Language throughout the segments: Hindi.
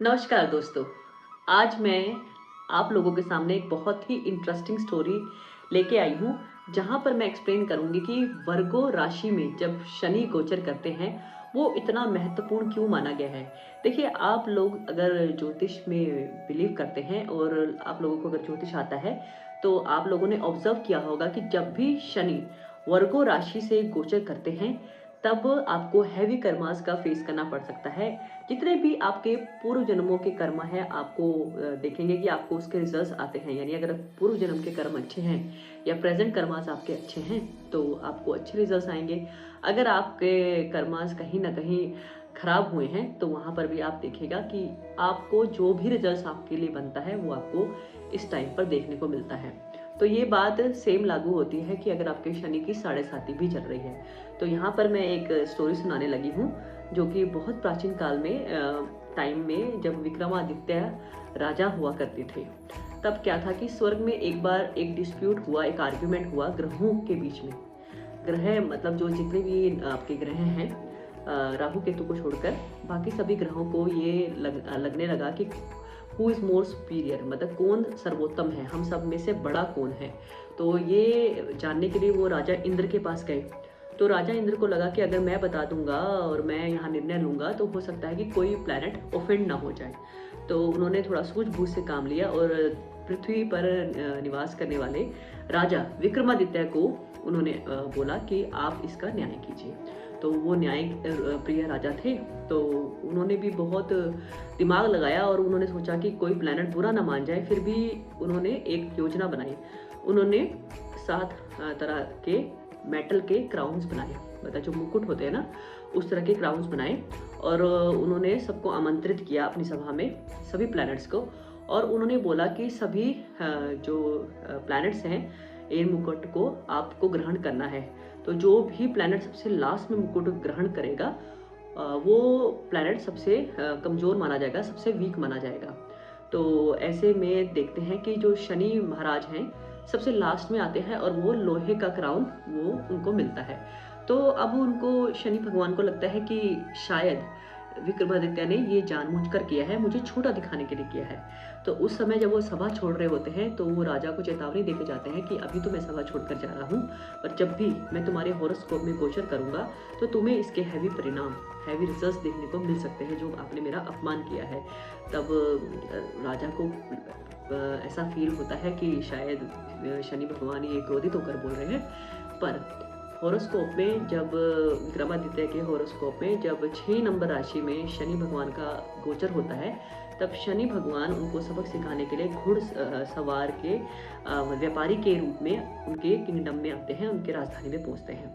नमस्कार दोस्तों। आज मैं आप लोगों के सामने एक बहुत ही इंटरेस्टिंग स्टोरी लेके आई हूँ, जहाँ पर मैं एक्सप्लेन करूँगी कि वर्गो राशि में जब शनि गोचर करते हैं, वो इतना महत्वपूर्ण क्यों माना गया है। देखिए, आप लोग अगर ज्योतिष में बिलीव करते हैं और आप लोगों को अगर ज्योतिष आता है, तो आप लोगों ने ऑब्जर्व किया होगा कि जब भी शनि वर्गो राशि से गोचर करते हैं, तब आपको हैवी कर्मास का फेस करना पड़ सकता है। जितने भी आपके पूर्व जन्मों के कर्म हैं, आपको देखेंगे कि आपको उसके रिजल्ट्स आते हैं। यानी अगर पूर्व जन्म के कर्म अच्छे हैं या प्रेजेंट कर्मास आपके अच्छे हैं, तो आपको अच्छे रिजल्ट्स आएँगे। अगर आपके कर्मास कहीं न कहीं खराब हुए हैं, तो वहाँ पर भी आप देखिएगा कि आपको जो भी रिजल्ट्स आपके लिए बनता है, वो आपको इस टाइम पर देखने को मिलता है। तो ये बात सेम लागू होती है कि अगर आपके शनि की साढ़े साती भी चल रही है। तो यहाँ पर मैं एक स्टोरी सुनाने लगी हूँ, जो कि बहुत प्राचीन काल में टाइम में जब विक्रमादित्य राजा हुआ करते थे। तब क्या था कि स्वर्ग में एक बार एक डिस्प्यूट हुआ, एक आर्ग्यूमेंट हुआ ग्रहों के बीच में। ग्रह मतलब जो जितने भी आपके ग्रह हैं, राहु केतु को छोड़कर बाकी सभी ग्रहों को ये लगने लगा कि हु इज़ मोर सुपीरियर, मतलब कौन सर्वोत्तम है, हम सब में से बड़ा कौन है। तो ये जानने के लिए वो राजा इंद्र के पास गए। तो राजा इंद्र को लगा कि अगर मैं बता दूंगा और मैं यहाँ निर्णय लूंगा, तो हो सकता है कि कोई प्लैनेट ऑफेंड ना हो जाए। तो उन्होंने थोड़ा सूझबूझ से काम लिया और पृथ्वी पर निवास करने वाले राजा विक्रमादित्य को उन्होंने बोला कि आप इसका न्याय कीजिए। तो वो न्याय प्रिय राजा थे। तो उन्होंने भी बहुत दिमाग लगाया और उन्होंने सोचा कि कोई प्लैनेट बुरा ना मान जाए। फिर भी उन्होंने एक योजना बनाई। उन्होंने 7 तरह के मेटल के क्राउन्स बनाए, मतलब जो मुकुट होते हैं ना, उस तरह के क्राउन्स बनाए। और उन्होंने सबको आमंत्रित किया अपनी सभा में, सभी प्लैनेट्स को। और उन्होंने बोला कि सभी जो प्लैनेट्स हैं, इन मुकुट को आपको ग्रहण करना है। तो जो भी प्लैनेट सबसे लास्ट में मुकुट ग्रहण करेगा, वो प्लैनेट सबसे कमज़ोर माना जाएगा, सबसे वीक माना जाएगा। तो ऐसे में देखते हैं कि जो शनि महाराज हैं, सबसे लास्ट में आते हैं और वो लोहे का क्राउन वो उनको मिलता है। तो अब उनको, शनि भगवान को लगता है कि शायद विक्रमादित्य ने ये जानबूझकर किया है, मुझे छोटा दिखाने के लिए किया है। तो उस समय जब वो सभा छोड़ रहे होते हैं, तो वो राजा को चेतावनी देके जाते हैं कि अभी तो मैं सभा छोड़कर जा रहा हूँ, पर जब भी मैं तुम्हारे हॉरोस्कोप में गोचर करूँगा, तो तुम्हें इसके हैवी परिणाम, हैवी रिजल्ट्स देखने को मिल सकते हैं, जो आपने मेरा अपमान किया है। तब राजा को ऐसा फील होता है कि शायद शनि भगवान ये क्रोधित होकर बोल रहे हैं। पर हॉरोस्कोप में जब विक्रमादित्य के हॉरोस्कोप में जब 6 नंबर राशि में शनि भगवान का गोचर होता है, तब शनि भगवान उनको सबक सिखाने के लिए सवार के व्यापारी के रूप में उनके किंगडम में आते हैं, उनके राजधानी में पहुंचते हैं।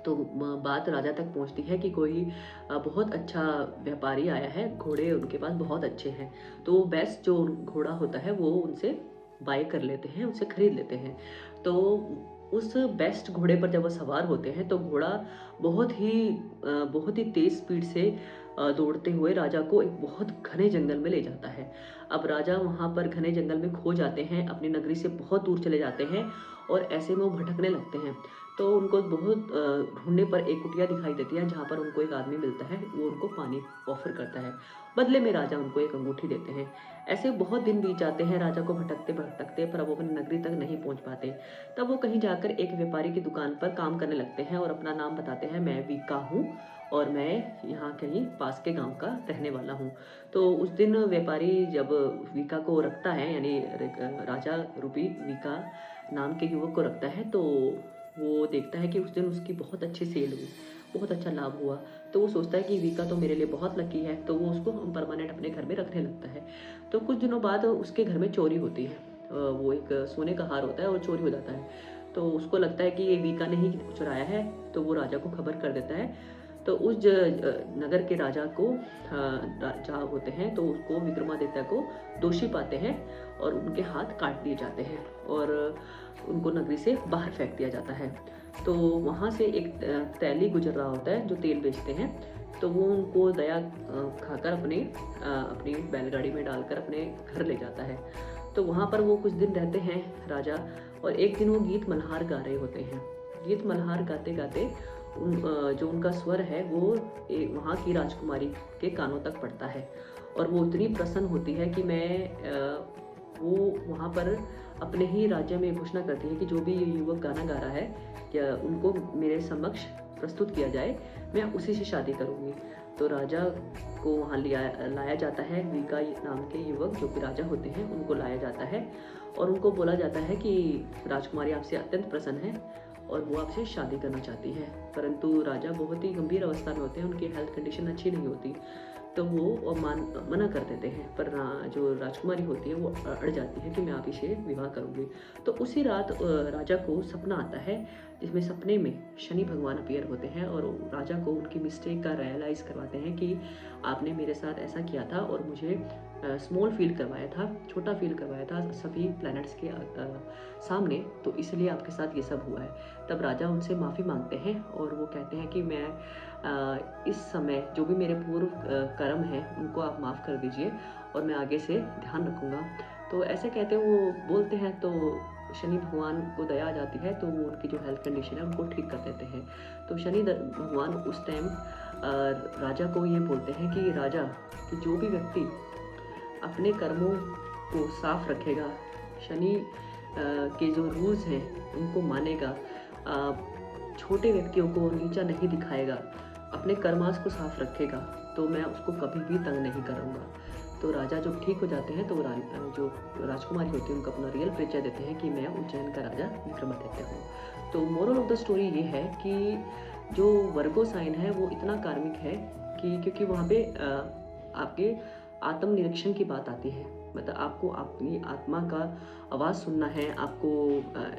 तो बात राजा तक पहुंचती है कि कोई बहुत अच्छा व्यापारी आया है, घोड़े उनके पास बहुत अच्छे हैं। तो बेस्ट जो घोड़ा होता है वो उनसे बाय कर लेते हैं, उनसे खरीद लेते हैं। तो उस बेस्ट घोड़े पर जब वो सवार होते हैं, तो घोड़ा बहुत ही तेज़ स्पीड से दौड़ते हुए राजा को एक बहुत घने जंगल में ले जाता है। अब राजा वहाँ पर घने जंगल में खो जाते हैं, अपनी नगरी से बहुत दूर चले जाते हैं और ऐसे में वो भटकने लगते हैं। तो उनको बहुत ढूँढने पर एक कुटिया दिखाई देती है, जहाँ पर उनको एक आदमी मिलता है, वो उनको पानी ऑफ़र करता है। बदले में राजा उनको एक अंगूठी देते हैं। ऐसे बहुत दिन बीत जाते हैं राजा को भटकते-भटकते, पर वो अपनी नगरी तक नहीं पहुँच पाते। तब वो कहीं जाकर एक व्यापारी की दुकान पर काम करने लगते हैं और अपना नाम बताते हैं, मैं वीका हूँ और मैं यहाँ कहीं पास के गाँव का रहने वाला हूँ। तो उस दिन व्यापारी जब वीका को रखता है, यानी राजा रूपी वीका नाम के युवक को रखता है, तो वो देखता है कि उस दिन उसकी बहुत अच्छी सेल हुई, बहुत अच्छा लाभ हुआ। तो वो सोचता है कि वीका तो मेरे लिए बहुत लकी है, तो वो उसको परमानेंट अपने घर में रखने लगता है। तो कुछ दिनों बाद उसके घर में चोरी होती है। वो एक सोने का हार होता है और चोरी हो जाता है। तो उसको लगता है कि ये वीका ने ही चुराया है, तो वो राजा को खबर कर देता है। तो उस नगर के राजा को राजा होते हैं, तो उसको विक्रमादित्य को दोषी पाते हैं और उनके हाथ काट दिए जाते हैं और उनको नगरी से बाहर फेंक दिया जाता है। तो वहाँ से एक तैली गुजर रहा होता है जो तेल बेचते हैं, तो वो उनको दया खाकर अपनी बैलगाड़ी में डालकर अपने घर ले जाता है। तो वहाँ पर वो कुछ दिन रहते हैं राजा, और एक दिन वो गीत मल्हार गा रहे होते हैं। गीत मल्हार गाते-गाते जो उनका स्वर है वो वहाँ की राजकुमारी के कानों तक पड़ता है और वो इतनी प्रसन्न होती है कि वो वहाँ पर अपने ही राज्य में घोषणा करती है कि जो भी ये युवक गाना गा रहा है, क्या उनको मेरे समक्ष प्रस्तुत किया जाए, मैं उसी से शादी करूँगी। तो राजा को वहाँ लाया जाता है, वीका नाम के युवक जो कि राजा होते हैं, उनको लाया जाता है और उनको बोला जाता है कि राजकुमारी आपसे अत्यंत प्रसन्न है और वो आपसे शादी करना चाहती है। परंतु राजा बहुत ही गंभीर अवस्था में होते हैं, उनकी हेल्थ कंडीशन अच्छी नहीं होती, तो वो मना कर देते हैं। पर जो राजकुमारी होती है वो अड़ जाती है कि मैं आप इसे विवाह करूँगी। तो उसी रात राजा को सपना आता है, जिसमें सपने में शनि भगवान अपीयर होते हैं और राजा को उनकी मिस्टेक का रियलाइज़ करवाते हैं कि आपने मेरे साथ ऐसा किया था और मुझे स्मॉल फील करवाया था, छोटा फील करवाया था सभी प्लैनेट्स के सामने, तो इसलिए आपके साथ ये सब हुआ है। तब राजा उनसे माफ़ी मांगते हैं और वो कहते हैं कि मैं इस समय जो भी मेरे पूर्व कर्म हैं उनको आप माफ़ कर दीजिए और मैं आगे से ध्यान रखूँगा। तो ऐसे कहते वो बोलते हैं, तो शनि भगवान को दया आ जाती है, तो वो उनकी जो हेल्थ कंडीशन है उनको ठीक कर देते हैं। तो शनि भगवान उस टाइम राजा को ये बोलते हैं कि राजा, कि जो भी व्यक्ति अपने कर्मों को साफ रखेगा, शनि के जो रूल्स हैं उनको मानेगा, छोटे व्यक्तियों को नीचा नहीं दिखाएगा, अपने कर्मास को साफ रखेगा, तो मैं उसको कभी भी तंग नहीं करूँगा। तो राजा जब ठीक हो जाते हैं तो जो राजकुमारी होती है उनको अपना रियल परिचय देते हैं कि मैं उज्जैन का राजा विक्रमादित्य हूँ। तो मोरल ऑफ द स्टोरी ये है कि जो वर्गो साइन है वो इतना कार्मिक है कि क्योंकि वहाँ पे आपके आत्मनिरीक्षण की बात आती है, मतलब आपको अपनी आत्मा का आवाज़ सुनना है, आपको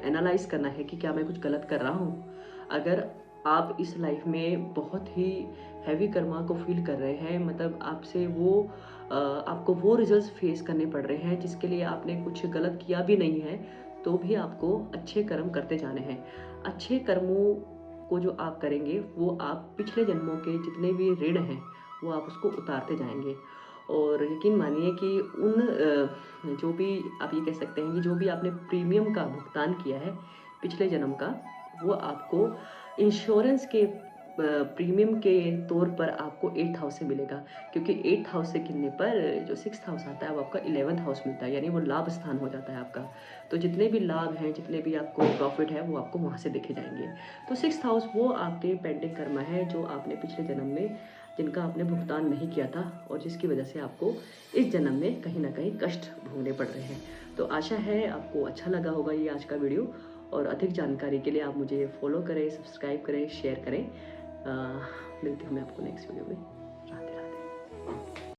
एनालाइज करना है कि क्या मैं कुछ गलत कर रहा हूँ। अगर आप इस लाइफ में बहुत ही हैवी कर्मा को फील कर रहे हैं, मतलब आपको वो रिजल्ट्स फेस करने पड़ रहे हैं जिसके लिए आपने कुछ गलत किया भी नहीं है, तो भी आपको अच्छे कर्म करते जाने हैं। अच्छे कर्मों को जो आप करेंगे वो आप पिछले जन्मों के जितने भी ऋण हैं वो आप उसको उतारते जाएंगे। और यकीन मानिए कि जो भी आप ये कह सकते हैं कि जो भी आपने प्रीमियम का भुगतान किया है पिछले जन्म का, वो आपको इंश्योरेंस के प्रीमियम के तौर पर आपको 8th हाउस से मिलेगा, क्योंकि 8th हाउस से गिनने पर जो 6th हाउस आता है वो आपका 11th हाउस मिलता है, यानी वो लाभ स्थान हो जाता है आपका। तो जितने भी लाभ हैं, जितने भी आपको प्रॉफिट है, वो आपको वहाँ से देखे जाएंगे। तो 6th हाउस वो आपके पेंडिंग कर्म है जो आपने पिछले जन्म में जिनका आपने भुगतान नहीं किया था और जिसकी वजह से आपको इस जन्म में कहीं ना कहीं कष्ट भोगने पड़ रहे हैं। तो आशा है आपको अच्छा लगा होगा ये आज का वीडियो, और अधिक जानकारी के लिए आप मुझे फॉलो करें, सब्सक्राइब करें, शेयर करें। मिलती हूँ मैं आपको नेक्स्ट वीडियो में। राधे राधे।